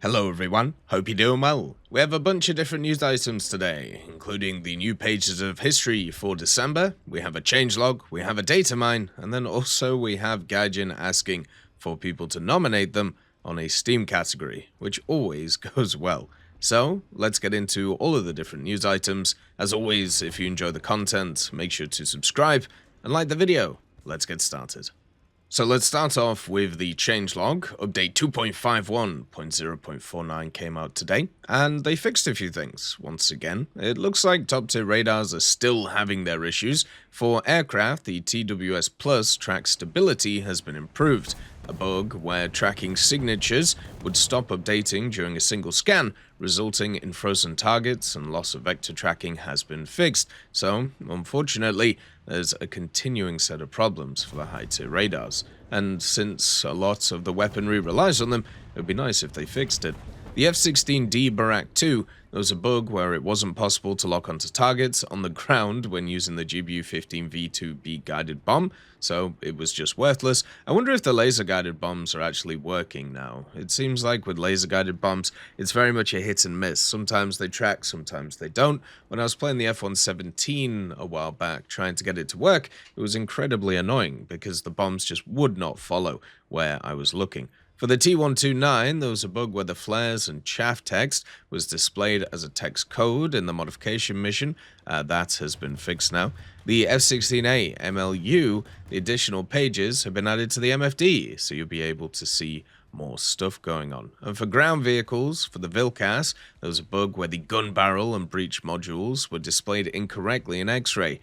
Hello everyone, hope you're doing well. We have a bunch of different news items today, including the new pages of history for December, we have a changelog, we have a data mine, and then also we have Gaijin asking for people to nominate them on a Steam category, which always goes well. So, let's get into all of the different news items. As always, if you enjoy the content, make sure to subscribe and like the video. Let's get started. So let's start off with the changelog. Update 2.51.0.49 came out today, and they fixed a few things. Once again, it looks like top-tier radars are still having their issues. For aircraft, the TWS Plus track stability has been improved. A bug where tracking signatures would stop updating during a single scan, resulting in frozen targets and loss of vector tracking has been fixed. So, unfortunately, there's a continuing set of problems for the high-tier radars. And since a lot of the weaponry relies on them, it would be nice if they fixed it. The F-16D Barak 2, there was a bug where it wasn't possible to lock onto targets on the ground when using the GBU-15V2B guided bomb, so it was just worthless. I wonder if the laser-guided bombs are actually working now. It seems like with laser-guided bombs, it's very much a hit and miss. Sometimes they track, sometimes they don't. When I was playing the F-117 a while back, trying to get it to work, it was incredibly annoying because the bombs just would not follow where I was looking. For the T-129, there was a bug where the flares and chaff text was displayed as a text code in the modification mission. That has been fixed now. The F-16A MLU, the additional pages have been added to the MFD, so you'll be able to see more stuff going on. And for ground vehicles, for the Vilkas, there was a bug where the gun barrel and breech modules were displayed incorrectly in X-ray.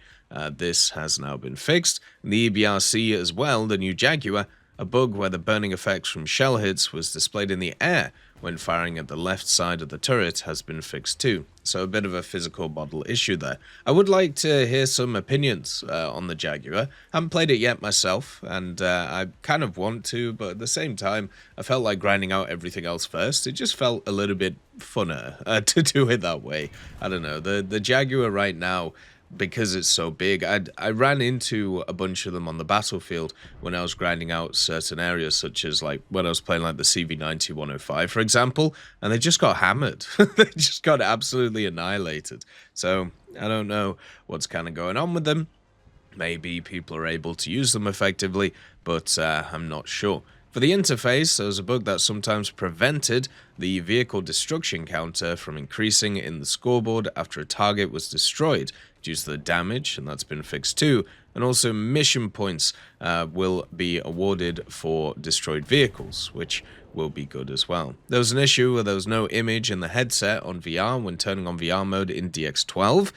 This has now been fixed. And the EBRC as well, the new Jaguar, a bug where the burning effects from shell hits was displayed in the air when firing at the left side of the turret has been fixed too. So a bit of a physical model issue there. I would like to hear some opinions on the Jaguar. I haven't played it yet myself, and I kind of want to, but at the same time, I felt like grinding out everything else first. It just felt a little bit funner to do it that way. I don't know, the Jaguar right now, because it's so big, I ran into a bunch of them on the battlefield when I was grinding out certain areas, such as like when I was playing like the CV90-105, for example, and they just got hammered. They just got absolutely annihilated. So I don't know what's kind of going on with them. Maybe people are able to use them effectively, but I'm not sure. For the interface, there was a bug that sometimes prevented the vehicle destruction counter from increasing in the scoreboard after a target was destroyed due to the damage, and that's been fixed too. And also mission points will be awarded for destroyed vehicles, which will be good as well. There was an issue where there was no image in the headset on VR when turning on VR mode in DX12,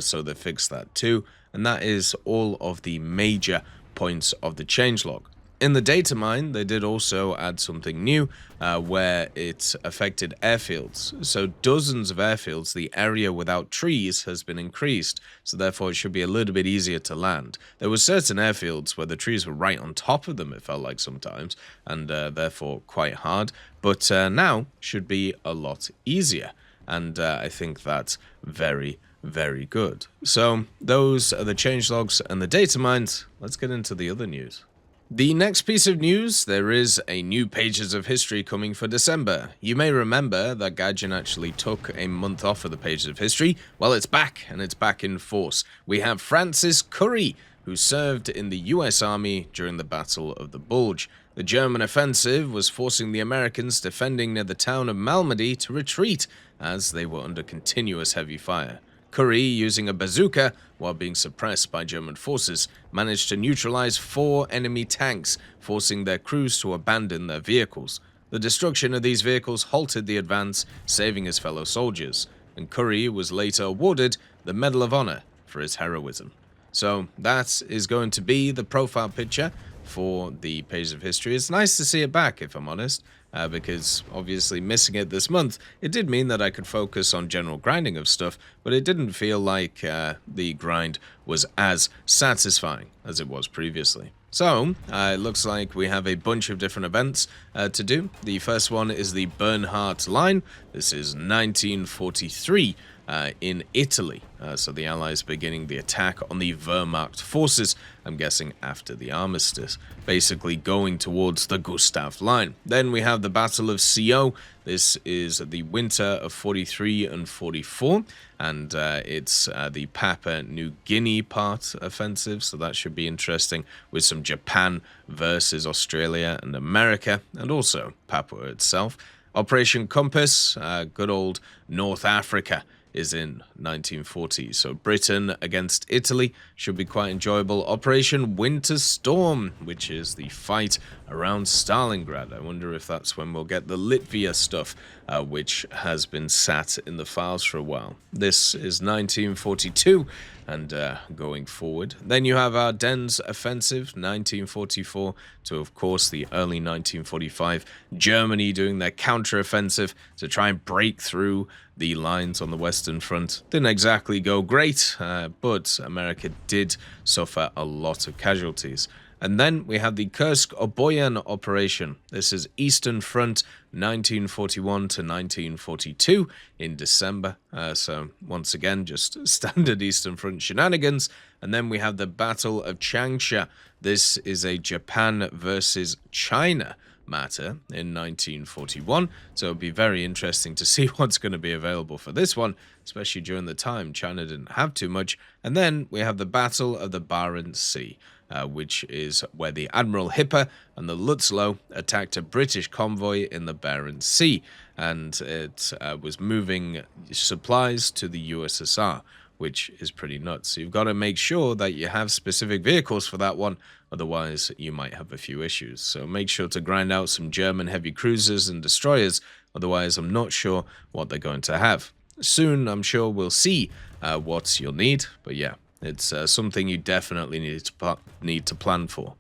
so they fixed that too. And that is all of the major points of the changelog. In the data mine, they did also add something new where it affected airfields. So dozens of airfields, the area without trees has been increased, so therefore it should be a little bit easier to land. There were certain airfields where the trees were right on top of them, it felt like sometimes, and therefore quite hard, but now should be a lot easier, and I think that's very good. So those are the changelogs and the data mines. Let's get into the other news. The next piece of news, there is a new pages of history coming for December. You may remember that Gaijin actually took a month off of the pages of history. Well, it's back, and it's back in force. We have Francis Currey, who served in the US Army during the Battle of the Bulge. The German offensive was forcing the Americans defending near the town of Malmedy to retreat, as they were under continuous heavy fire. Currey, using a bazooka while being suppressed by German forces, managed to neutralize 4 enemy tanks, forcing their crews to abandon their vehicles. The destruction of these vehicles halted the advance, saving his fellow soldiers, and Currey was later awarded the Medal of Honor for his heroism. So that is going to be the profile picture for the pages of history. It's nice to see it back, if I'm honest. Because obviously missing it this month, it did mean that I could focus on general grinding of stuff, but it didn't feel like the grind was as satisfying as it was previously. So, it looks like we have a bunch of different events to do. The first one is the Bernhardt line. This is 1943. in Italy. So the Allies beginning the attack on the Wehrmacht forces, I'm guessing after the armistice, basically going towards the Gustav Line. Then we have the Battle of Co. This is the winter of 43 and 44, and it's the Papua New Guinea part offensive, so that should be interesting, with some Japan versus Australia and America, and also Papua itself. Operation Compass, good old North Africa, is in 1940. So Britain against Italy should be quite enjoyable. Operation Winter Storm, which is the fight around Stalingrad. I wonder if that's when we'll get the Latvia stuff, which has been sat in the files for a while. This is 1942 and going forward. Then you have Ardennes Offensive, 1944 to, of course, the early 1945. Germany doing their counter-offensive to try and break through the lines on the Western Front. Didn't exactly go great, but America did suffer a lot of casualties. And then we have the Kursk-Oboyan Operation. This is Eastern Front, 1941 to 1942 in December. So once again, just standard Eastern Front shenanigans. And then we have the Battle of Changsha. This is a Japan versus China matter in 1941, so it'll be very interesting to see what's going to be available for this one, especially during the time China didn't have too much. And then we have the Battle of the Barents Sea, which is where the Admiral Hipper and the Lutzlow attacked a British convoy in the Barents Sea, and it was moving supplies to the USSR, which is pretty nuts. So you've got to make sure that you have specific vehicles for that one, otherwise you might have a few issues. So make sure to grind out some German heavy cruisers and destroyers, otherwise I'm not sure what they're going to have. Soon I'm sure we'll see what you'll need, but yeah, it's something you definitely need to plan for.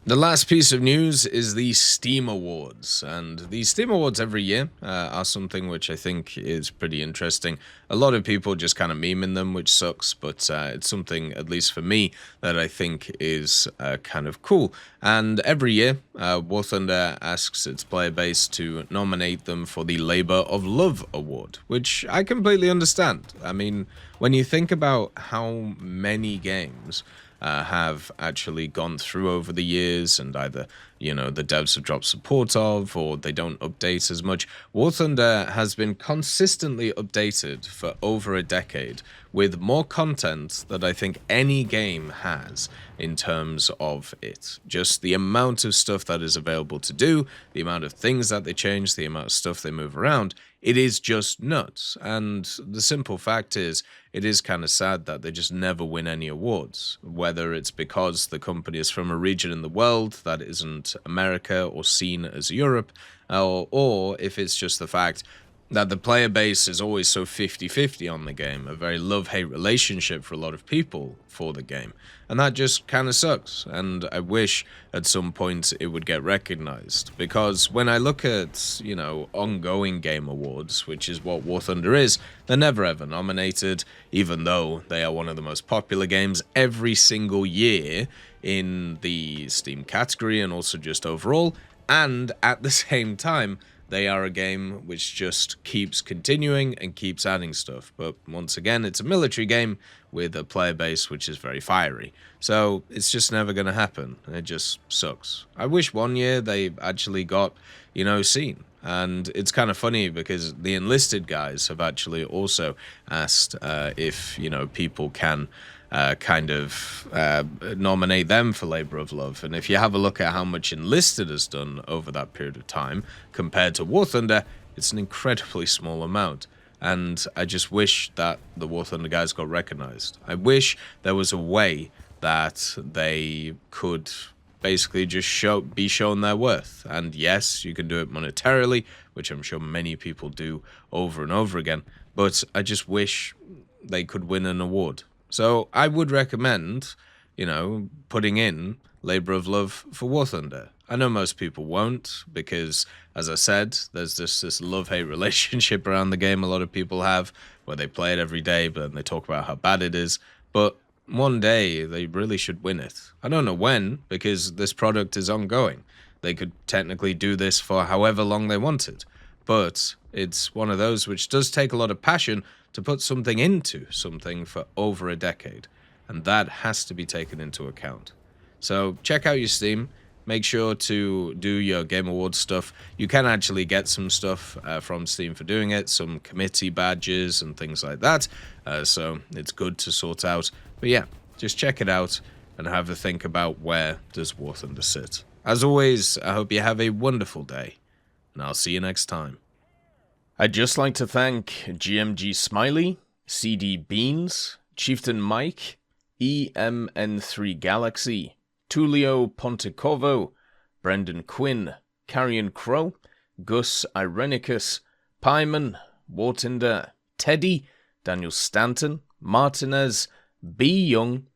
The last piece of news is the Steam Awards, and the Steam Awards every year are something which I think is pretty interesting. A lot of people just kind of memeing them, which sucks, but it's something, at least for me, that I think is kind of cool. And every year, War Thunder asks its player base to nominate them for the Labor of Love Award, which I completely understand. I mean, when you think about how many games have actually gone through over the years, and either, you know, the devs have dropped support of, or they don't update as much. War Thunder has been consistently updated for over a decade, with more content that I think any game has in terms of it. Just the amount of stuff that is available to do, the amount of things that they change, the amount of stuff they move around, it is just nuts. And the simple fact is, it is kind of sad that they just never win any awards, whether it's because the company is from a region in the world that isn't America or seen as Europe, or if it's just the fact that the player base is always so 50-50 on the game, a very love-hate relationship for a lot of people for the game. And that just kind of sucks, and I wish at some point it would get recognized. Because when I look at, you know, ongoing game awards, which is what War Thunder is, they're never ever nominated, even though they are one of the most popular games every single year in the Steam category and also just overall. And at the same time, they are a game which just keeps continuing and keeps adding stuff. But once again, it's a military game with a player base which is very fiery. So it's just never going to happen. It just sucks. I wish one year they actually got, you know, seen. And it's kind of funny because the enlisted guys have actually also asked if, you know, people can nominate them for Labor of Love. And if you have a look at how much Enlisted has done over that period of time compared to War Thunder, it's an incredibly small amount. And I just wish that the War Thunder guys got recognized. I wish there was a way that they could basically just be shown their worth. And yes, you can do it monetarily, which I'm sure many people do over and over again, but I just wish they could win an award. So I would recommend, you know, putting in Labor of Love for War Thunder. I know most people won't because, as I said, there's just this love-hate relationship around the game a lot of people have, where they play it every day, but then they talk about how bad it is. But one day, they really should win it. I don't know when, because this product is ongoing. They could technically do this for however long they wanted. But It's one of those which does take a lot of passion to put something into something for over a decade, and that has to be taken into account. So check out your Steam. Make sure to do your Game Awards stuff. You can actually get some stuff from Steam for doing it, some committee badges and things like that, so it's good to sort out. But yeah, just check it out and have a think about where does War Thunder sit. As always, I hope you have a wonderful day, and I'll see you next time. I'd just like to thank GMG Smiley, CD Beans, Chieftain Mike, EMN3 Galaxy, Tulio Pontecorvo, Brendan Quinn, Carrion Crow, Gus Irenicus, Pyman, Wartinder, Teddy, Daniel Stanton, Martinez, B. Young,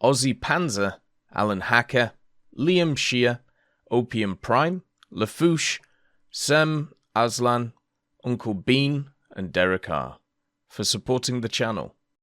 Ozzy Panzer, Alan Hacker, Liam Shear, Opium Prime, Lafouche, Sem Aslan, Uncle Bean, and Derek R. for supporting the channel.